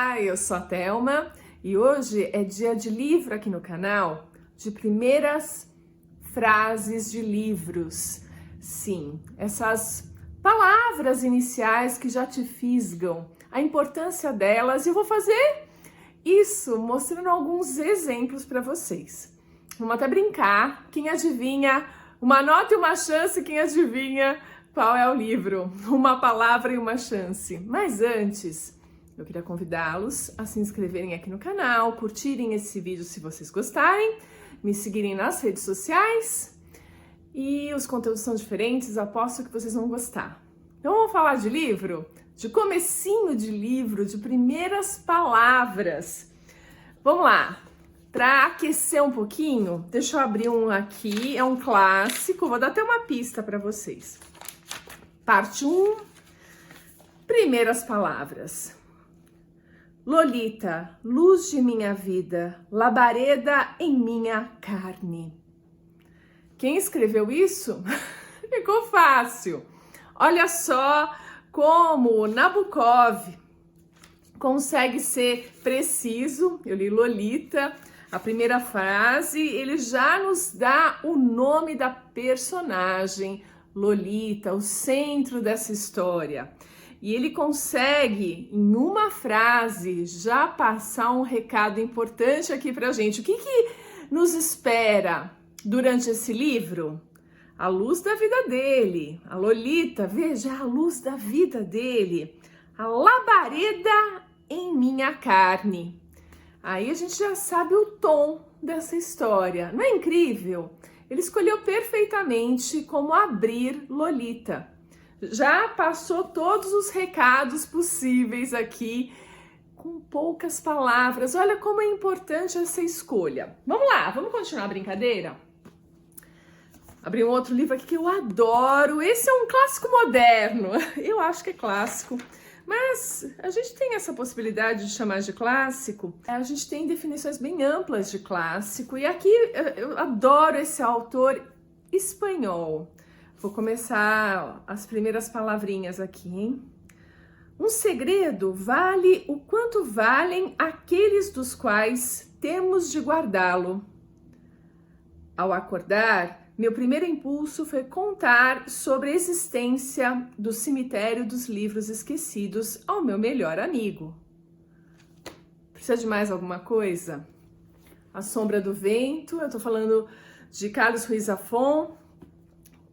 Olá, eu sou a Thelma e hoje é dia de livro aqui no canal, de primeiras frases de livros. Sim, essas palavras iniciais que já te fisgam, a importância delas, e eu vou fazer isso mostrando alguns exemplos para vocês. Vamos até brincar, quem adivinha, uma nota e uma chance, quem adivinha qual é o livro, uma palavra e uma chance. Mas antes, eu queria convidá-los a se inscreverem aqui no canal, curtirem esse vídeo se vocês gostarem, me seguirem nas redes sociais e os conteúdos são diferentes, aposto que vocês vão gostar. Então vamos falar de livro? De comecinho de livro, de primeiras palavras. Vamos lá, para aquecer um pouquinho, deixa eu abrir um aqui, é um clássico, vou dar até uma pista para vocês. Parte 1, primeiras palavras. Lolita, luz de minha vida, labareda em minha carne. Quem escreveu isso? Ficou fácil. Olha só como Nabokov consegue ser preciso. Eu li Lolita, a primeira frase, ele já nos dá o nome da personagem, Lolita, o centro dessa história. E ele consegue, em uma frase, já passar um recado importante aqui pra gente. O que nos espera durante esse livro? A luz da vida dele. A Lolita, veja, a luz da vida dele. A labareda em minha carne. Aí a gente já sabe o tom dessa história. Não é incrível? Ele escolheu perfeitamente como abrir Lolita. Já passou todos os recados possíveis aqui, com poucas palavras. Olha como é importante essa escolha. Vamos lá, vamos continuar a brincadeira? Abri um outro livro aqui que eu adoro. Esse é um clássico moderno. Eu acho que é clássico. Mas a gente tem essa possibilidade de chamar de clássico. A gente tem definições bem amplas de clássico. E aqui eu adoro esse autor espanhol. Vou começar as primeiras palavrinhas aqui, hein? Um segredo vale o quanto valem aqueles dos quais temos de guardá-lo. Ao acordar, meu primeiro impulso foi contar sobre a existência do cemitério dos livros esquecidos ao meu melhor amigo. Precisa de mais alguma coisa? A Sombra do Vento, eu tô falando de Carlos Ruiz Zafón,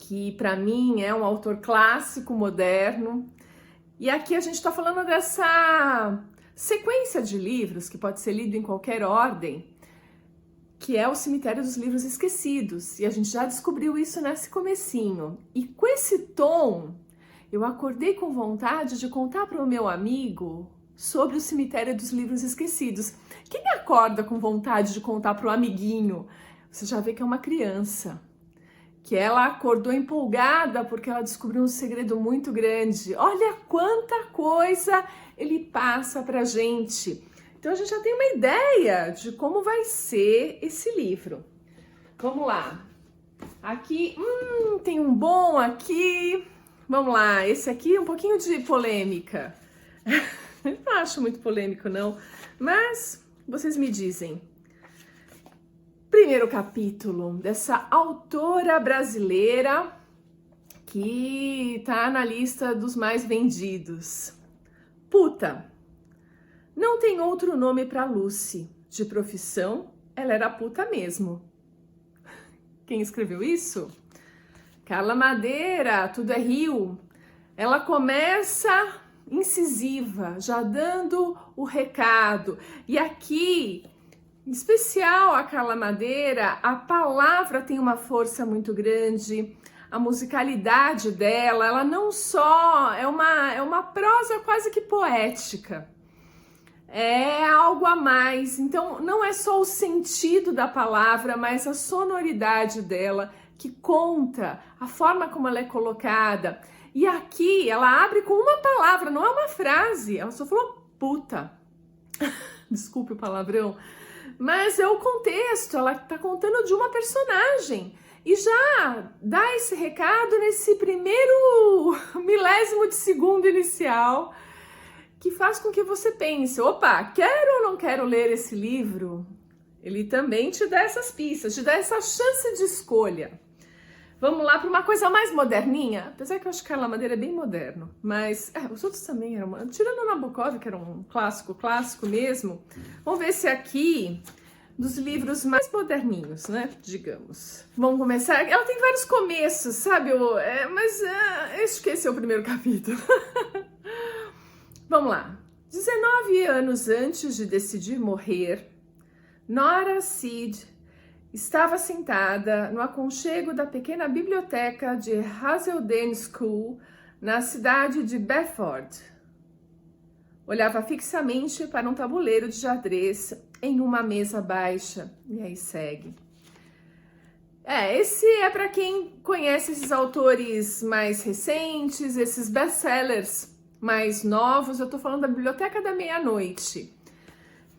que para mim é um autor clássico, moderno. E aqui a gente está falando dessa sequência de livros, que pode ser lido em qualquer ordem, que é o Cemitério dos Livros Esquecidos. E a gente já descobriu isso nesse comecinho. E com esse tom, eu acordei com vontade de contar para o meu amigo sobre o Cemitério dos Livros Esquecidos. Quem acorda com vontade de contar para o amiguinho? Você já vê que é uma criança. Que ela acordou empolgada porque ela descobriu um segredo muito grande. Olha quanta coisa ele passa pra gente. Então a gente já tem uma ideia de como vai ser esse livro. Vamos lá. Aqui, tem um bom aqui. Vamos lá, esse aqui é um pouquinho de polêmica. Não acho muito polêmico não, mas vocês me dizem. Primeiro capítulo dessa autora brasileira que tá na lista dos mais vendidos. Puta. Não tem outro nome para Lucy. De profissão, ela era puta mesmo. Quem escreveu isso? Carla Madeira, Tudo é Rio. Ela começa incisiva, já dando o recado. E aqui, em especial a Carla Madeira, a palavra tem uma força muito grande, a musicalidade dela, ela não só é uma prosa quase que poética, é algo a mais. Então não é só o sentido da palavra, mas a sonoridade dela que conta, a forma como ela é colocada. E aqui ela abre com uma palavra, não é uma frase, ela só falou puta. Desculpe o palavrão. Mas é o contexto, ela tá contando de uma personagem e já dá esse recado nesse primeiro milésimo de segundo inicial, que faz com que você pense, opa, quero ou não quero ler esse livro? Ele também te dá essas pistas, te dá essa chance de escolha. Vamos lá para uma coisa mais moderninha, apesar que eu acho que Carla Madeira é bem moderno, mas os outros também eram, tirando o Nabokov, que era um clássico mesmo, vamos ver se aqui, dos livros mais moderninhos, né, digamos. Vamos começar, ela tem vários começos, sabe, mas acho que esse é o primeiro capítulo. Vamos lá. 19 anos antes de decidir morrer, Nora Seed estava sentada no aconchego da pequena biblioteca de Hazelden School, na cidade de Bedford. Olhava fixamente para um tabuleiro de xadrez em uma mesa baixa. E aí segue. Esse é para quem conhece esses autores mais recentes, esses best-sellers mais novos. Eu tô falando da Biblioteca da Meia-Noite.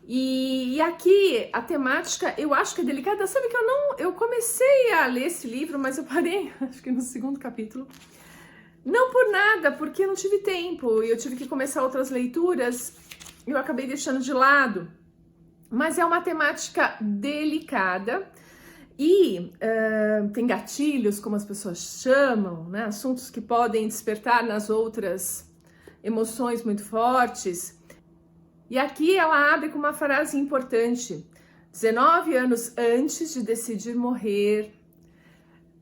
E aqui a temática eu acho que é delicada. Sabe que eu comecei a ler esse livro, mas eu parei, acho que no segundo capítulo. Não por nada, porque eu não tive tempo e eu tive que começar outras leituras. Eu acabei deixando de lado. Mas é uma temática delicada e tem gatilhos, como as pessoas chamam, né? Assuntos que podem despertar nas outras emoções muito fortes. E aqui ela abre com uma frase importante. 19 anos antes de decidir morrer,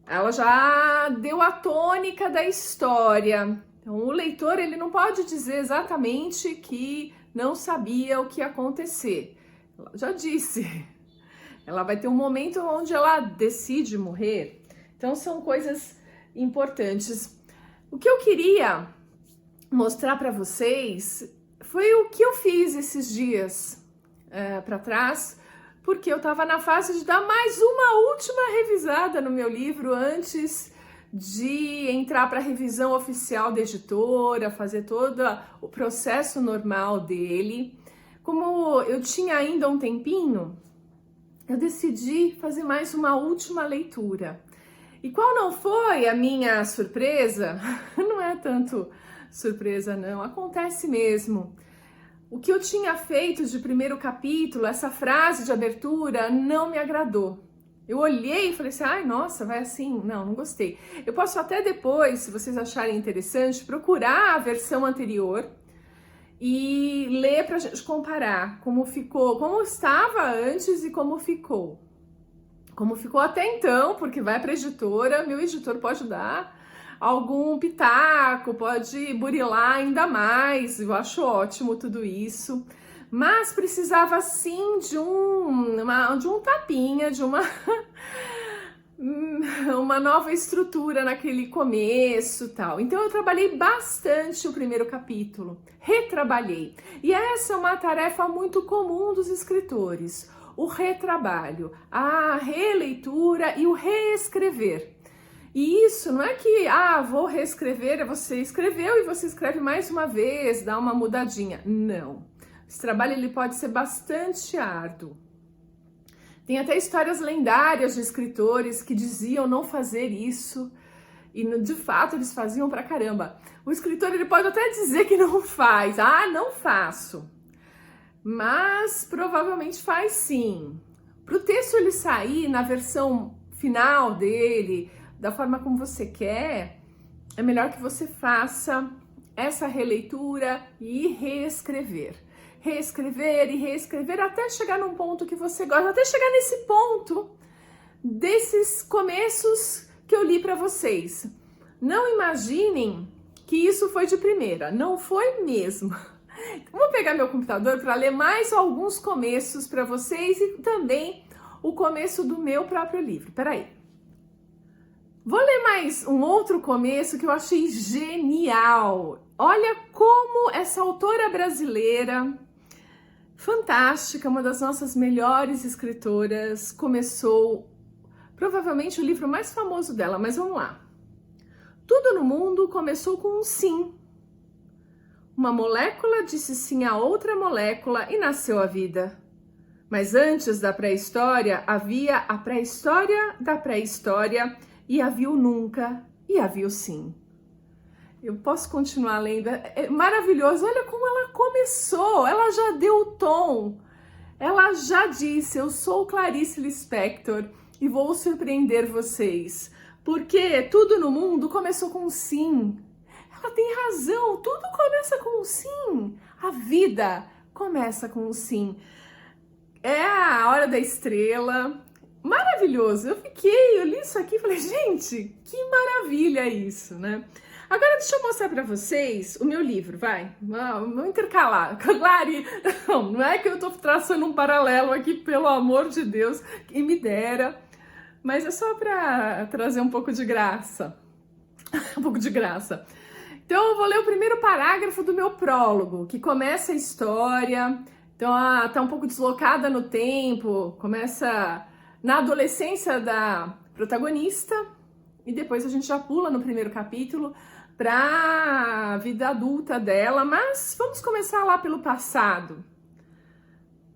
ela já deu a tônica da história. Então o leitor ele não pode dizer exatamente que não sabia o que ia acontecer. Ela já disse. Ela vai ter um momento onde ela decide morrer. Então são coisas importantes. O que eu queria mostrar para vocês foi o que eu fiz esses dias para trás, porque eu estava na fase de dar mais uma última revisada no meu livro antes de entrar para a revisão oficial da editora, fazer todo o processo normal dele. Como eu tinha ainda um tempinho, eu decidi fazer mais uma última leitura. E qual não foi a minha surpresa? Não é tanto surpresa não, acontece mesmo. O que eu tinha feito de primeiro capítulo, essa frase de abertura, não me agradou. Eu olhei e falei assim, ai, nossa, vai assim? Não gostei. Eu posso até depois, se vocês acharem interessante, procurar a versão anterior e ler pra gente comparar como ficou, como estava antes e como ficou. Como ficou até então, porque vai para a editora, meu editor pode dar algum pitaco, pode burilar ainda mais, eu acho ótimo tudo isso, mas precisava sim de um tapinha, de uma nova estrutura naquele começo tal. Então eu trabalhei bastante o primeiro capítulo, retrabalhei, e essa é uma tarefa muito comum dos escritores, o retrabalho, a releitura e o reescrever. E isso não é que, vou reescrever, você escreveu e você escreve mais uma vez, dá uma mudadinha. Não. Esse trabalho ele pode ser bastante árduo. Tem até histórias lendárias de escritores que diziam não fazer isso e de fato eles faziam pra caramba. O escritor ele pode até dizer que não faz, não faço, mas provavelmente faz sim. Para o texto ele sair na versão final dele, da forma como você quer, é melhor que você faça essa releitura e reescrever. Reescrever e reescrever até chegar num ponto que você gosta, até chegar nesse ponto desses começos que eu li para vocês. Não imaginem que isso foi de primeira, não foi mesmo. Vou pegar meu computador para ler mais alguns começos para vocês e também o começo do meu próprio livro. Peraí. Vou ler mais um outro começo que eu achei genial. Olha como essa autora brasileira, fantástica, uma das nossas melhores escritoras, começou provavelmente o livro mais famoso dela, mas vamos lá. Tudo no mundo começou com um sim. Uma molécula disse sim a outra molécula e nasceu a vida. Mas antes da pré-história, havia a pré-história da pré-história, e havia o nunca, e havia o sim. Eu posso continuar lendo, é maravilhoso. Olha como ela começou, ela já deu o tom, ela já disse: eu sou Clarice Lispector e vou surpreender vocês, porque tudo no mundo começou com um sim. Ela tem razão, tudo começa com um sim, a vida começa com um sim. É a Hora da Estrela, maravilhoso. Eu li isso aqui e falei, gente, que maravilha isso, né? Agora deixa eu mostrar para vocês o meu livro, vai. Vamos intercalar. Claro, não é que eu tô traçando um paralelo aqui, pelo amor de Deus, quem me dera. Mas é só para trazer um pouco de graça. Um pouco de graça. Então eu vou ler o primeiro parágrafo do meu prólogo, que começa a história. Então ela tá um pouco deslocada no tempo, começa na adolescência da protagonista e depois a gente já pula no primeiro capítulo para a vida adulta dela, mas vamos começar lá pelo passado.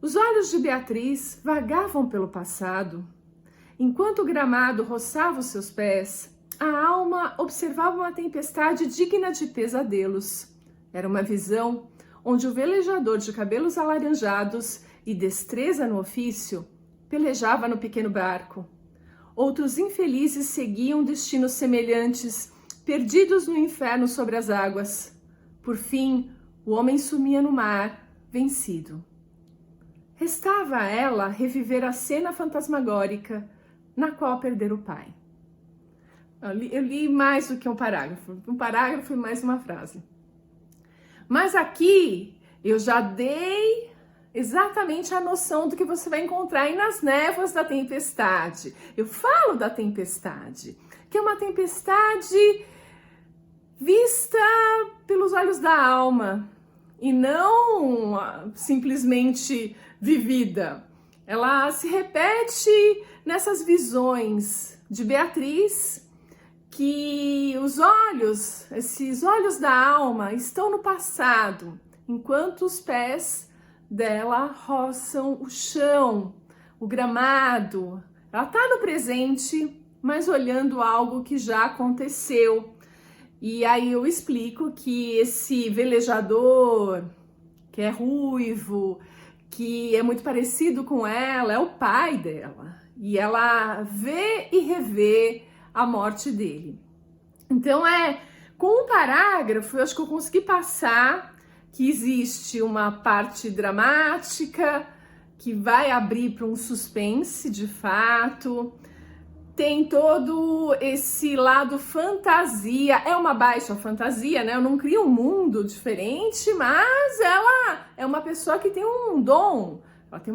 Os olhos de Beatriz vagavam pelo passado. Enquanto o gramado roçava os seus pés, a alma observava uma tempestade digna de pesadelos. Era uma visão onde o velejador de cabelos alaranjados e destreza no ofício pelejava no pequeno barco. Outros infelizes seguiam destinos semelhantes, perdidos no inferno sobre as águas. Por fim, o homem sumia no mar, vencido. Restava a ela reviver a cena fantasmagórica na qual perdera o pai. Eu li mais do que um parágrafo e mais uma frase. Mas aqui eu já dei exatamente a noção do que você vai encontrar aí nas névoas da tempestade. Eu falo da tempestade, que é uma tempestade vista pelos olhos da alma e não simplesmente vivida. Ela se repete nessas visões de Beatriz, que esses olhos da alma estão no passado, enquanto os pés dela roçam o chão, o gramado. Ela está no presente, mas olhando algo que já aconteceu. E aí eu explico que esse velejador, que é ruivo, que é muito parecido com ela, é o pai dela. E ela vê e revê a morte dele. Então com um parágrafo eu acho que eu consegui passar que existe uma parte dramática que vai abrir para um suspense de fato. Tem todo esse lado fantasia, é uma baixa fantasia, né? Eu não crio um mundo diferente, mas ela é uma pessoa que tem um dom, ela tem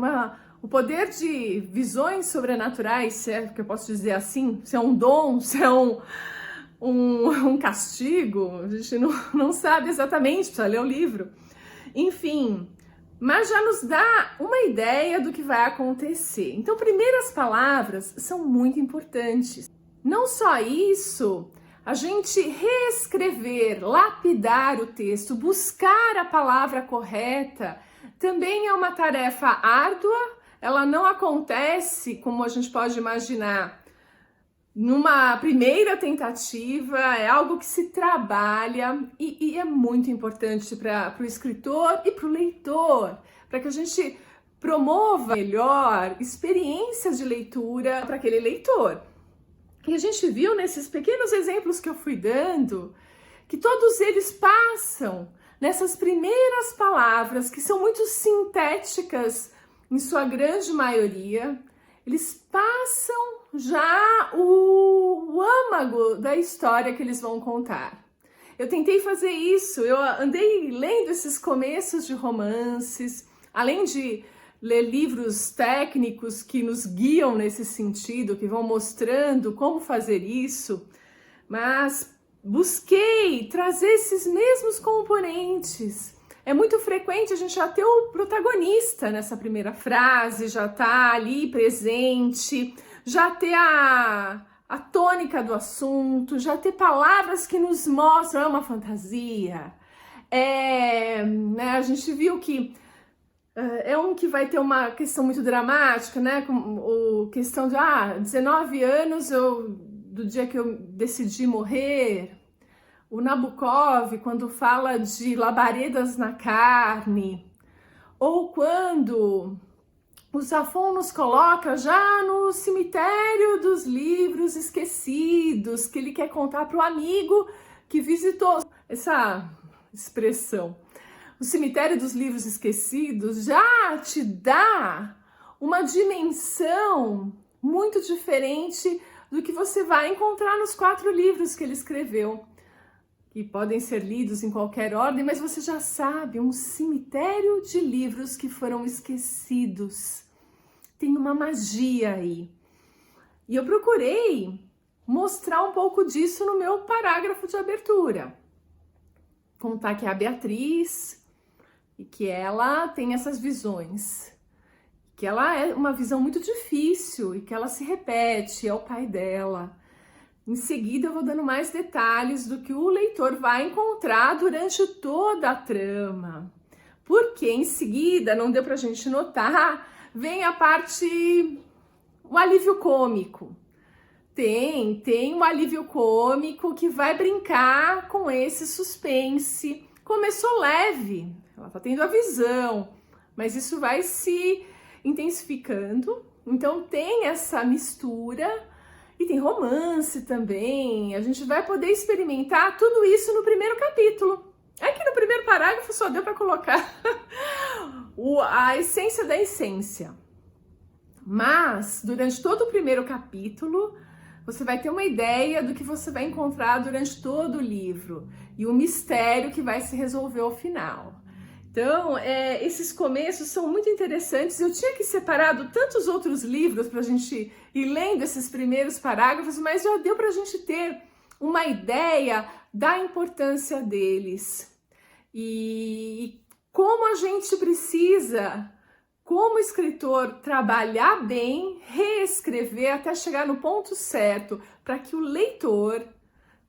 o poder de visões sobrenaturais, se é que eu posso dizer assim, se é um dom, se é um castigo, a gente não sabe exatamente, precisa ler o livro. Enfim, mas já nos dá uma ideia do que vai acontecer. Então, primeiras palavras são muito importantes. Não só isso, a gente reescrever, lapidar o texto, buscar a palavra correta, também é uma tarefa árdua. Ela não acontece, como a gente pode imaginar, numa primeira tentativa, é algo que se trabalha e é muito importante para o escritor e para o leitor, para que a gente promova melhor experiências de leitura para aquele leitor. E a gente viu nesses pequenos exemplos que eu fui dando, que todos eles passam nessas primeiras palavras, que são muito sintéticas em sua grande maioria, eles passam já o âmago da história que eles vão contar. Eu tentei fazer isso, eu andei lendo esses começos de romances, além de ler livros técnicos que nos guiam nesse sentido, que vão mostrando como fazer isso, mas busquei trazer esses mesmos componentes. É muito frequente a gente já ter o protagonista nessa primeira frase, já tá ali presente, já ter a tônica do assunto, já ter palavras que nos mostram, é uma fantasia. Né, a gente viu que é um que vai ter uma questão muito dramática, né? Com questão de 19 anos do dia que eu decidi morrer. o Nabokov, quando fala de labaredas na carne, ou quando o Zafon nos coloca já no cemitério dos livros esquecidos, que ele quer contar para o amigo que visitou. Essa expressão, o cemitério dos livros esquecidos, já te dá uma dimensão muito diferente do que você vai encontrar nos 4 livros que ele escreveu, que podem ser lidos em qualquer ordem, mas você já sabe, um cemitério de livros que foram esquecidos. Tem uma magia aí. E eu procurei mostrar um pouco disso no meu parágrafo de abertura. Contar que é a Beatriz e que ela tem essas visões. Que ela é uma visão muito difícil e que ela se repete, é o pai dela. Em seguida eu vou dando mais detalhes do que o leitor vai encontrar durante toda a trama. Porque em seguida, não deu pra gente notar, vem a parte, o alívio cômico. Tem um alívio cômico que vai brincar com esse suspense. Começou leve, ela tá tendo a visão, mas isso vai se intensificando. Então tem essa mistura e tem romance também. A gente vai poder experimentar tudo isso no primeiro capítulo. É que no primeiro parágrafo só deu para colocar a essência da essência. Mas durante todo o primeiro capítulo, você vai ter uma ideia do que você vai encontrar durante todo o livro e o mistério que vai se resolver ao final. Então, esses começos são muito interessantes. Eu tinha que separado tantos outros livros para a gente ir lendo esses primeiros parágrafos, mas já deu para a gente ter uma ideia da importância deles. E como a gente precisa, como escritor, trabalhar bem, reescrever até chegar no ponto certo, para que o leitor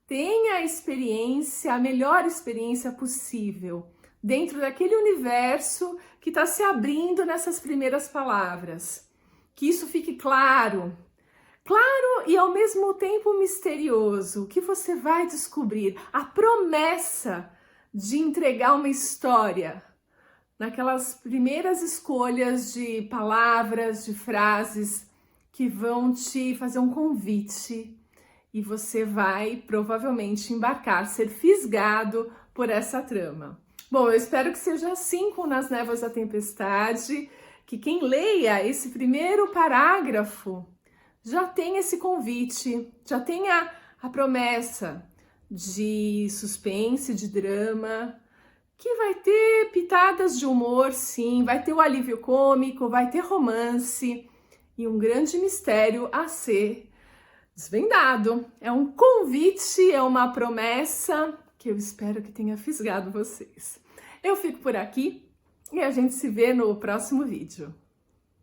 tenha a experiência, a melhor experiência possível, dentro daquele universo que está se abrindo nessas primeiras palavras. Que isso fique claro e ao mesmo tempo misterioso, que você vai descobrir a promessa de entregar uma história naquelas primeiras escolhas de palavras, de frases que vão te fazer um convite e você vai provavelmente embarcar, ser fisgado por essa trama. Bom, eu espero que seja assim com Nas Névoas da Tempestade, que quem leia esse primeiro parágrafo já tenha esse convite, já tenha a promessa de suspense, de drama, que vai ter pitadas de humor, sim, vai ter o alívio cômico, vai ter romance e um grande mistério a ser desvendado. É um convite, é uma promessa que eu espero que tenha fisgado vocês. Eu fico por aqui e a gente se vê no próximo vídeo.